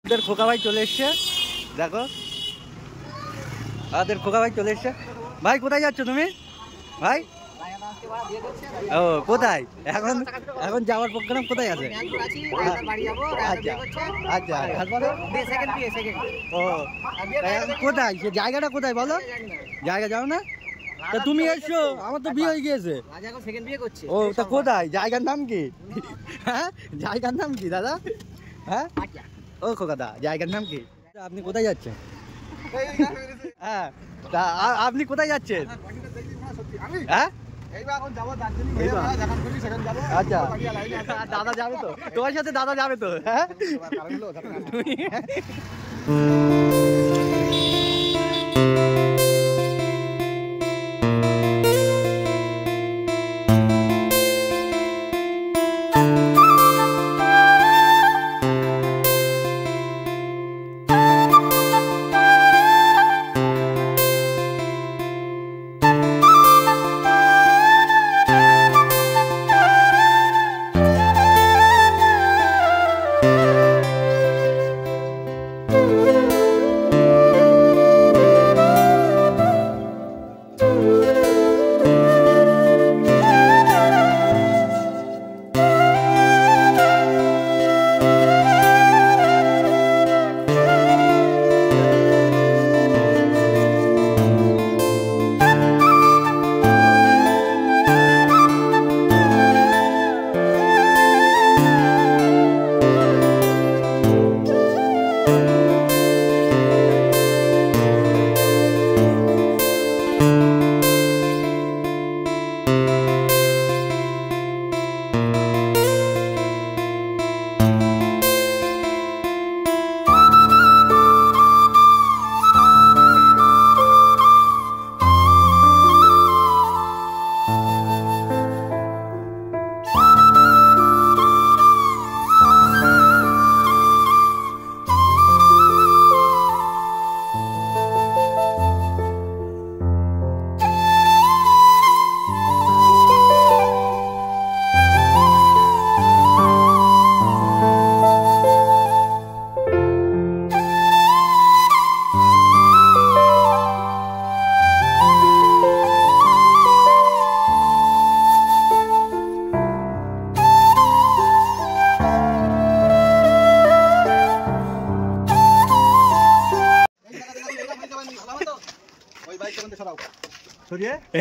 আমাদের খোকা ভাই চলে এসছে, দেখো আমাদের খোকা ভাই চলে এসছে। ভাই কোথায় যাচ্ছ তুমি ভাই? ও কোথায় এখন? এখন যাওয়ার প্রোগ্রাম কোথায় আছে? আচ্ছা তারপরে ও কোথায়, সে জায়গাটা কোথায় বলো? জায়গা যাও না তা তুমি এসছো, আমার তো বিয়ে হয়ে গিয়েছে। ও তা কোথায়, জায়গার নাম কি? হ্যাঁ জায়গার নাম কি দাদা? হ্যাঁ ও খোকাদা জায়গার নাম কি? আপনি কোথায় যাচ্ছেন? হ্যাঁ তা আপনি কোথায় যাচ্ছেন? হ্যাঁ আচ্ছা দাদা যাবে তো তোমার সাথে? দাদা যাবে তো? হ্যাঁ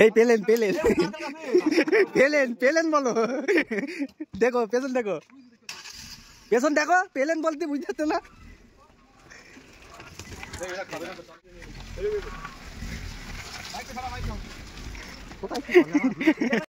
এই পেলেন পেলেন পেলেন পেলেন বলো, দেখো পেছন দেখো, পেছন দেখো, পেলেন বলতে বুঝতে না। কোথায়